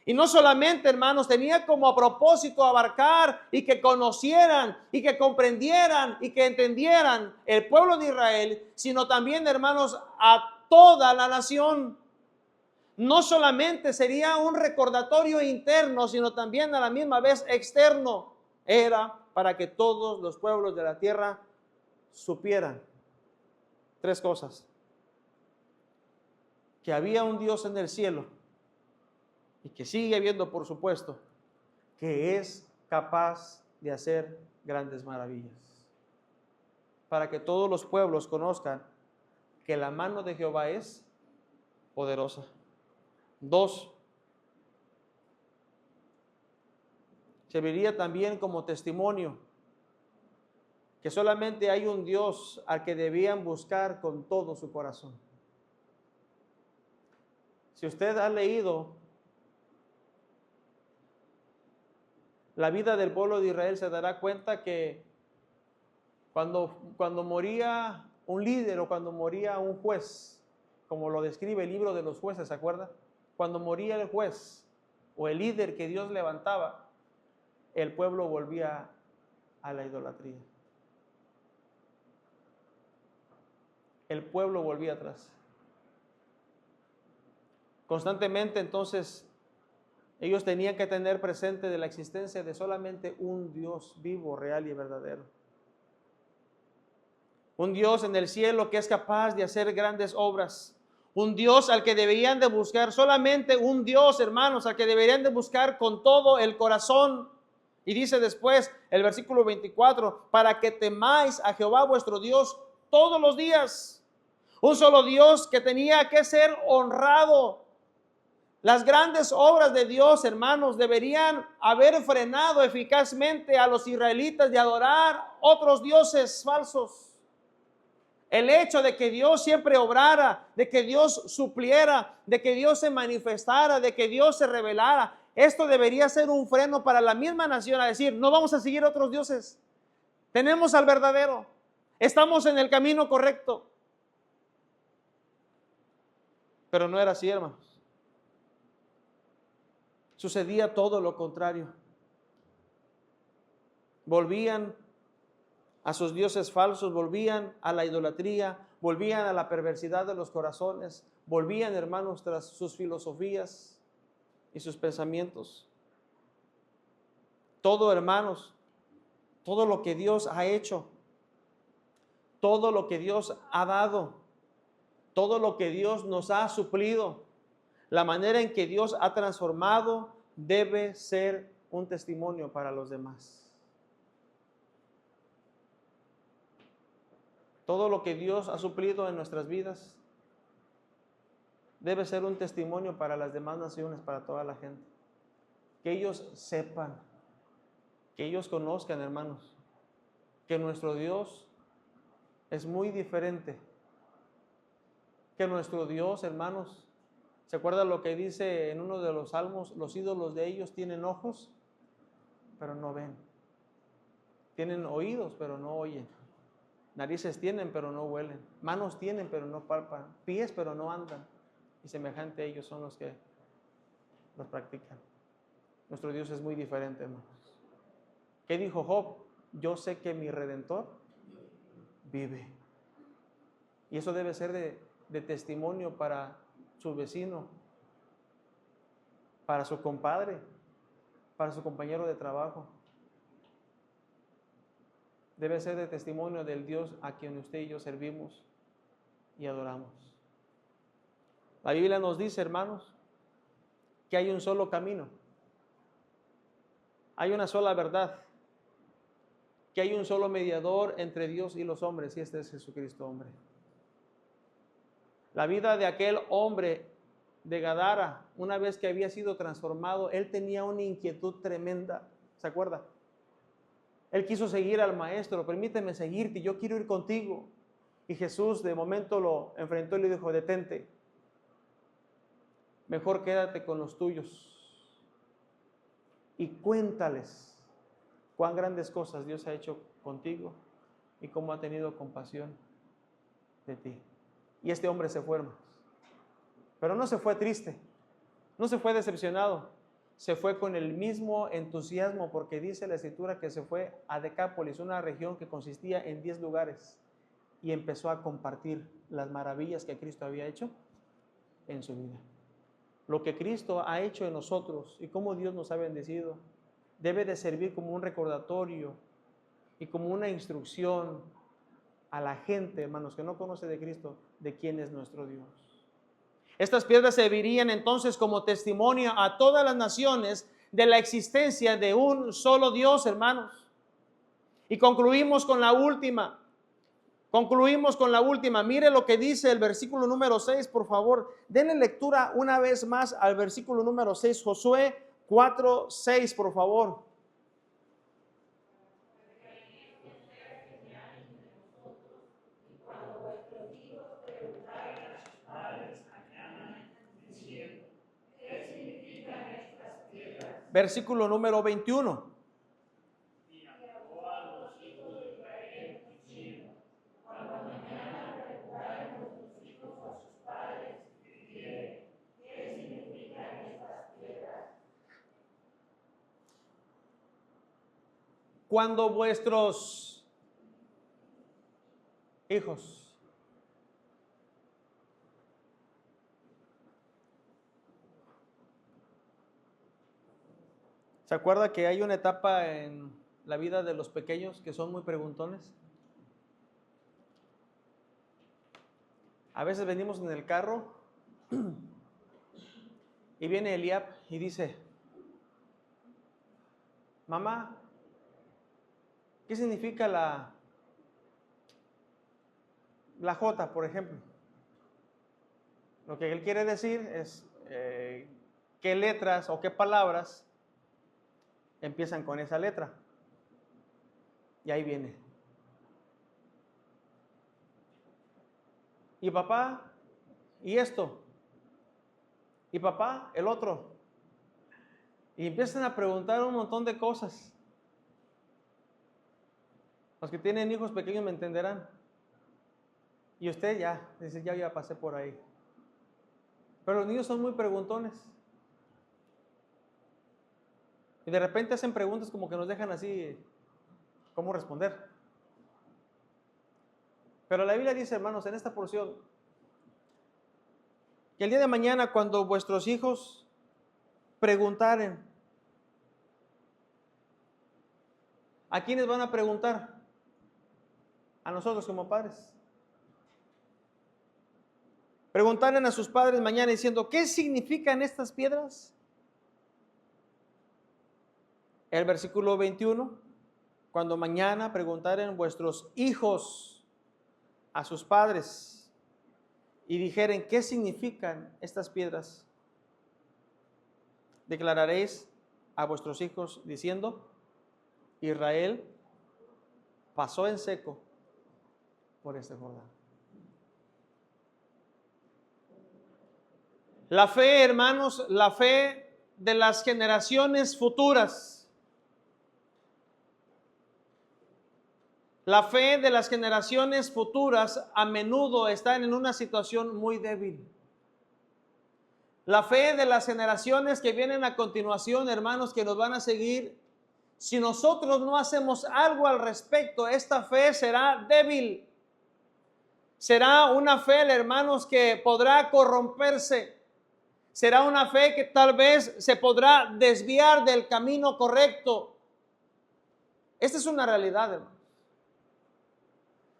Y no solamente, hermanos, tenía como propósito abarcar y que conocieran y que comprendieran y que entendieran el pueblo de Israel, sino también, hermanos, a toda la nación. No solamente sería un recordatorio interno, sino también a la misma vez externo. Era para que todos los pueblos de la tierra supieran 3 cosas: que había un Dios en el cielo, y que sigue habiendo, por supuesto, que es capaz de hacer grandes maravillas. para que todos los pueblos conozcan que la mano de Jehová es poderosa. 2. Serviría también como testimonio que solamente hay un Dios al que debían buscar con todo su corazón. Si usted ha leído la vida del pueblo de Israel, se dará cuenta que cuando moría un líder o cuando moría un juez, como lo describe el libro de los jueces, ¿se acuerda? Cuando moría el juez o el líder que Dios levantaba, el pueblo volvía a la idolatría. El pueblo volvía atrás. Constantemente entonces ellos tenían que tener presente de la existencia de solamente un Dios vivo, real y verdadero. Un Dios en el cielo que es capaz de hacer grandes obras. Un Dios al que deberían de buscar, solamente un Dios, hermanos, al que deberían de buscar con todo el corazón. Y dice después el versículo 24, para que temáis a Jehová vuestro Dios todos los días. Un solo Dios que tenía que ser honrado. Las grandes obras de Dios, hermanos, deberían haber frenado eficazmente a los israelitas de adorar otros dioses falsos. El hecho de que Dios siempre obrara, de que Dios supliera, de que Dios se manifestara, de que Dios se revelara, esto debería ser un freno para la misma nación a decir, no vamos a seguir otros dioses. Tenemos al verdadero. Estamos en el camino correcto. Pero no era así, hermanos. Sucedía todo lo contrario. Volvían a sus dioses falsos, volvían a la idolatría, volvían a la perversidad de los corazones, volvían, hermanos, tras sus filosofías y sus pensamientos. Todo, hermanos, todo lo que Dios ha hecho, todo lo que Dios ha dado, todo lo que Dios nos ha suplido, la manera en que Dios ha transformado debe ser un testimonio para los demás. Todo lo que Dios ha suplido en nuestras vidas debe ser un testimonio para las demás naciones, para toda la gente. Que ellos sepan, que ellos conozcan, hermanos, que nuestro Dios es muy diferente. Que nuestro Dios, hermanos, ¿se acuerdan lo que dice en uno de los salmos? Los ídolos de ellos tienen ojos, pero no ven. Tienen oídos, pero no oyen. Narices tienen, pero no huelen. Manos tienen, pero no palpan. Pies, pero no andan. Y semejante a ellos son los que los practican. Nuestro Dios es muy diferente, hermanos. ¿Qué dijo Job? Yo sé que mi Redentor vive. Y eso debe ser de testimonio para su vecino, para su compadre, para su compañero de trabajo. Debe ser de testimonio del Dios a quien usted y yo servimos y adoramos. La Biblia nos dice, hermanos, que hay un solo camino, hay una sola verdad, que hay un solo mediador entre Dios y los hombres, y este es Jesucristo, hombre. La vida de aquel hombre de Gadara, una vez que había sido transformado, él tenía una inquietud tremenda, ¿se acuerda? Él quiso seguir al maestro, permíteme seguirte, yo quiero ir contigo. Y Jesús de momento lo enfrentó y le dijo, detente, mejor quédate con los tuyos y cuéntales cuán grandes cosas Dios ha hecho contigo y cómo ha tenido compasión de ti. Y este hombre se fue, hermanos. Pero no se fue triste, no se fue decepcionado. Se fue con el mismo entusiasmo, porque dice la Escritura que se fue a Decápolis, una región que consistía en 10 lugares, y empezó a compartir las maravillas que Cristo había hecho en su vida. Lo que Cristo ha hecho en nosotros y cómo Dios nos ha bendecido debe de servir como un recordatorio y como una instrucción a la gente, hermanos, que no conoce de Cristo, de quién es nuestro Dios. Estas piedras servirían entonces como testimonio a todas las naciones de la existencia de un solo Dios, hermanos. Y concluimos con la última. Concluimos con la última. Mire lo que dice el versículo número 6, por favor. Denle lectura una vez más al versículo número 6, Josué 4:6, por favor. Versículo número 21. Cuando vuestros hijos ¿se acuerda que hay una etapa en la vida de los pequeños que son muy preguntones? A veces venimos en el carro y viene Eliab y dice: mamá, ¿qué significa la J, por ejemplo? Lo que él quiere decir es qué letras o qué palabras empiezan con esa letra. Y ahí viene. Y papá, y esto. Y papá, el otro. Y empiezan a preguntar un montón de cosas. Los que tienen hijos pequeños me entenderán. Y usted ya, dice, ya pasé por ahí. Pero los niños son muy preguntones. Y de repente hacen preguntas como que nos dejan así, ¿cómo responder? Pero la Biblia dice, hermanos, en esta porción, que el día de mañana cuando vuestros hijos preguntaren, ¿a quiénes van a preguntar? A nosotros como padres. Preguntaren a sus padres mañana diciendo, ¿qué significan estas piedras? El versículo 21, cuando mañana preguntaren vuestros hijos a sus padres y dijeren, ¿qué significan estas piedras? Declararéis a vuestros hijos diciendo, Israel pasó en seco por este Jordán. La fe, hermanos, la fe de las generaciones futuras. La fe de las generaciones futuras a menudo está en una situación muy débil. La fe de las generaciones que vienen a continuación, hermanos, que nos van a seguir, si nosotros no hacemos algo al respecto, esta fe será débil. Será una fe, hermanos, que podrá corromperse. Será una fe que tal vez se podrá desviar del camino correcto. Esta es una realidad, hermanos.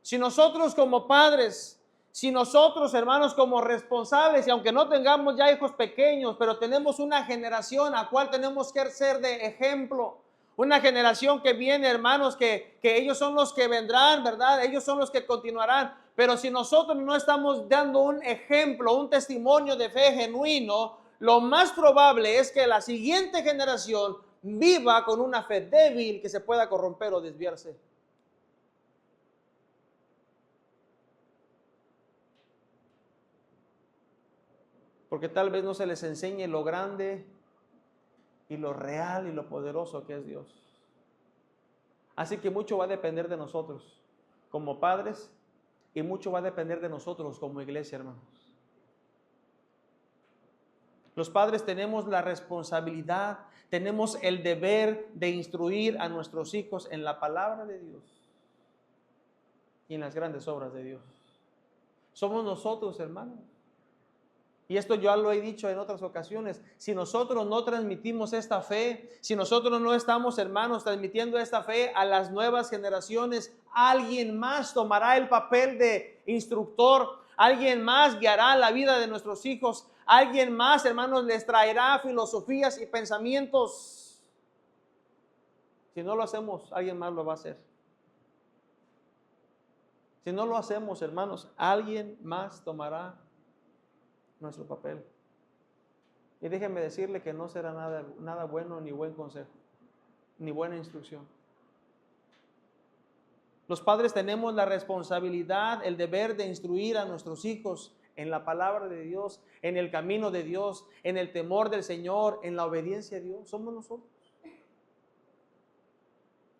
Si nosotros como padres, si nosotros, hermanos, como responsables, y aunque no tengamos ya hijos pequeños, pero tenemos una generación a cual tenemos que ser de ejemplo, una generación que viene, hermanos, que ellos son los que vendrán, ¿verdad? Ellos son los que continuarán. Pero si nosotros no estamos dando un ejemplo, un testimonio de fe genuino, lo más probable es que la siguiente generación viva con una fe débil que se pueda corromper o desviarse. Porque tal vez no se les enseñe lo grande y lo real y lo poderoso que es Dios. Así que mucho va a depender de nosotros como padres y mucho va a depender de nosotros como iglesia, hermanos. Los padres tenemos la responsabilidad, tenemos el deber de instruir a nuestros hijos en la palabra de Dios y en las grandes obras de Dios. Somos nosotros, hermanos. Y esto yo lo he dicho en otras ocasiones, si nosotros no transmitimos esta fe, si nosotros no estamos, hermanos, transmitiendo esta fe a las nuevas generaciones, alguien más tomará el papel de instructor, alguien más guiará la vida de nuestros hijos, alguien más, hermanos, les traerá filosofías y pensamientos. Si no lo hacemos, alguien más lo va a hacer. Si no lo hacemos, hermanos, alguien más tomará nuestro papel. Y déjenme decirle que no será nada bueno, ni buen consejo, ni buena instrucción. Los padres tenemos la responsabilidad, el deber de instruir a nuestros hijos en la palabra de Dios, en el camino de Dios, en el temor del Señor, en la obediencia a Dios. Somos nosotros.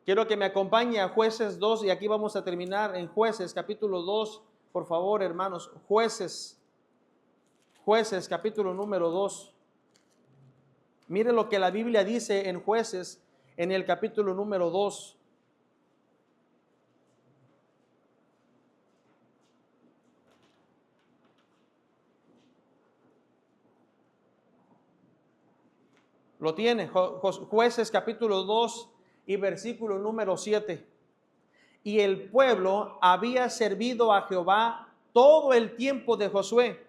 Quiero que me acompañe a Jueces 2 y aquí vamos a terminar en Jueces capítulo 2. Por favor, hermanos, Jueces capítulo número 2. Mire lo que la Biblia dice en Jueces en el capítulo número 2. Lo tiene, Jueces capítulo 2 y versículo número 7. Y el pueblo había servido a Jehová todo el tiempo de Josué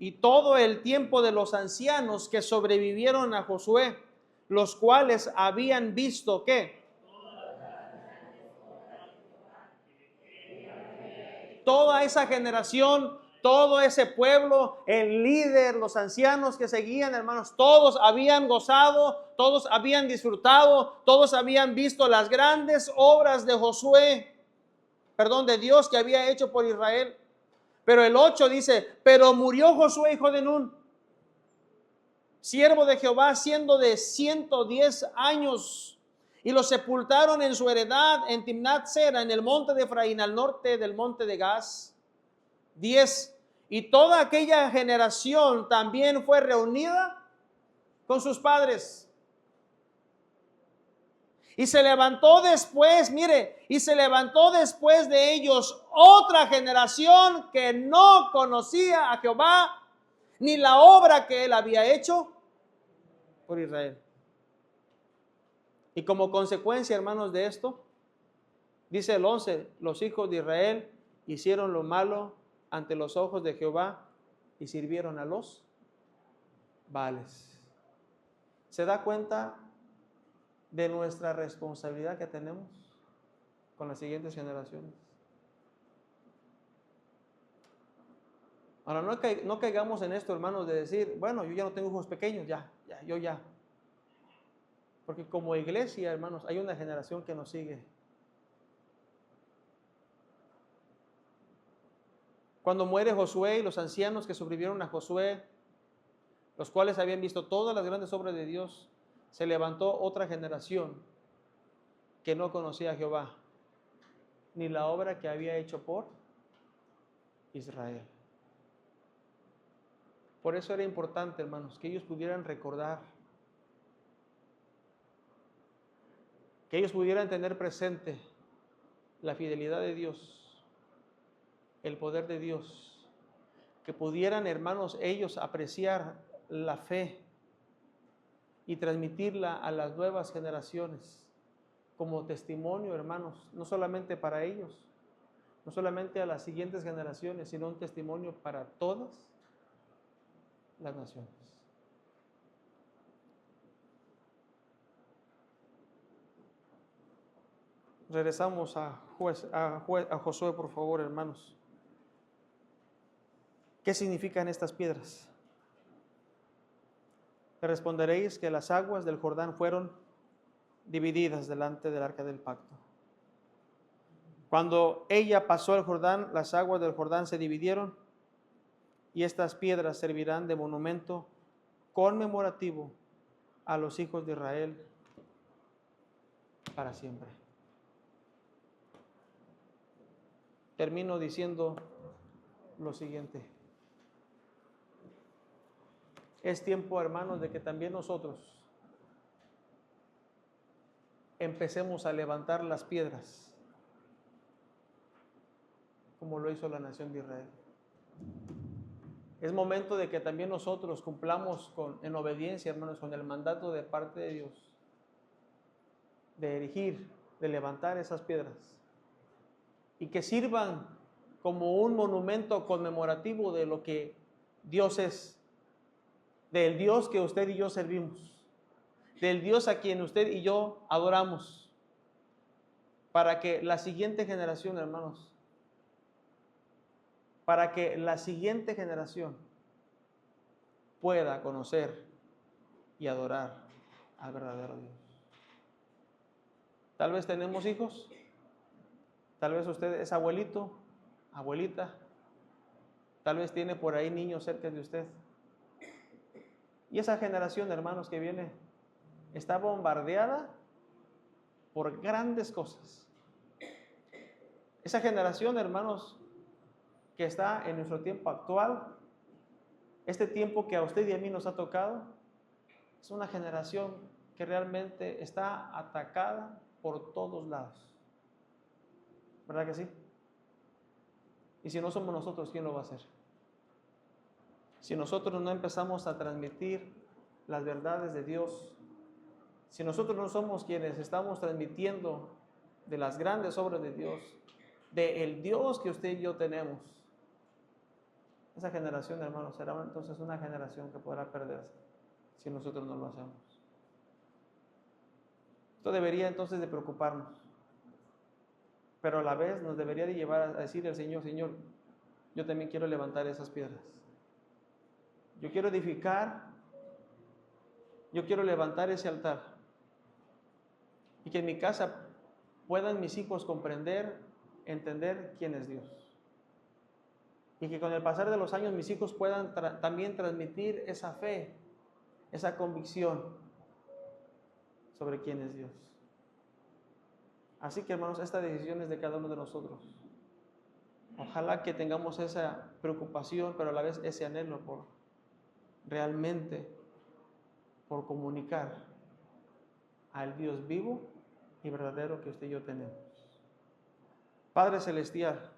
y todo el tiempo de los ancianos que sobrevivieron a Josué, los cuales habían visto ¿qué? Toda esa generación, todo ese pueblo, el líder, los ancianos que seguían, hermanos, todos habían gozado, todos habían disfrutado, todos habían visto las grandes obras de de Dios que había hecho por Israel. Pero el 8 dice, pero murió Josué, hijo de Nun, siervo de Jehová, siendo de 110 años, y lo sepultaron en su heredad en Timnat Sera, en el monte de Efraín, al norte del monte de Gaz. 10. Y toda aquella generación también fue reunida con sus padres. Y se levantó después, y se levantó después de ellos otra generación que no conocía a Jehová, ni la obra que él había hecho por Israel. Y como consecuencia, hermanos, de esto, dice el 11, los hijos de Israel hicieron lo malo ante los ojos de Jehová y sirvieron a los Baales. ¿Se da cuenta de nuestra responsabilidad que tenemos con las siguientes generaciones? Ahora, no caigamos en esto, hermanos, de decir, bueno, yo ya no tengo hijos pequeños, yo ya. Porque como iglesia, hermanos, hay una generación que nos sigue. Cuando muere Josué y los ancianos que sobrevivieron a Josué, los cuales habían visto todas las grandes obras de Dios, se levantó otra generación que no conocía a Jehová, ni la obra que había hecho por Israel. Por eso era importante, hermanos, que ellos pudieran recordar, que ellos pudieran tener presente la fidelidad de Dios, el poder de Dios, que pudieran, hermanos, ellos apreciar la fe y transmitirla a las nuevas generaciones como testimonio, hermanos, no solamente para ellos, no solamente a las siguientes generaciones, sino un testimonio para todas las naciones. Regresamos a Josué, por favor, hermanos. ¿Qué significan estas piedras? Le responderéis que las aguas del Jordán fueron divididas delante del arca del pacto. Cuando ella pasó el Jordán, las aguas del Jordán se dividieron y estas piedras servirán de monumento conmemorativo a los hijos de Israel para siempre. Termino diciendo lo siguiente. Es tiempo, hermanos, de que también nosotros empecemos a levantar las piedras como lo hizo la nación de Israel. Es momento de que también nosotros cumplamos en obediencia, hermanos, con el mandato de parte de Dios, de erigir, de levantar esas piedras y que sirvan como un monumento conmemorativo de lo que Dios es, del Dios que usted y yo servimos, del Dios a quien usted y yo adoramos, para que la siguiente generación, hermanos, para que la siguiente generación pueda conocer y adorar al verdadero Dios. Tal vez tenemos hijos, tal vez usted es abuelito, abuelita, tal vez tiene por ahí niños cerca de usted. Y esa generación, hermanos, que viene, está bombardeada por grandes cosas. Esa generación, hermanos, que está en nuestro tiempo actual, este tiempo que a usted y a mí nos ha tocado, es una generación que realmente está atacada por todos lados. ¿Verdad que sí? Y si no somos nosotros, ¿quién lo va a hacer? Si nosotros no empezamos a transmitir las verdades de Dios, si nosotros no somos quienes estamos transmitiendo de las grandes obras de Dios, de el Dios que usted y yo tenemos, esa generación, hermanos, será entonces una generación que podrá perderse si nosotros no lo hacemos. Esto debería entonces de preocuparnos, pero a la vez nos debería de llevar a decirle al Señor, Señor, yo también quiero levantar esas piedras. Yo quiero edificar, yo quiero levantar ese altar y que en mi casa puedan mis hijos comprender, entender quién es Dios. Y que con el pasar de los años mis hijos puedan también transmitir esa fe, esa convicción sobre quién es Dios. Así que, hermanos, esta decisión es de cada uno de nosotros. Ojalá que tengamos esa preocupación, pero a la vez ese anhelo por realmente, por comunicar al Dios vivo y verdadero que usted y yo tenemos. Padre Celestial,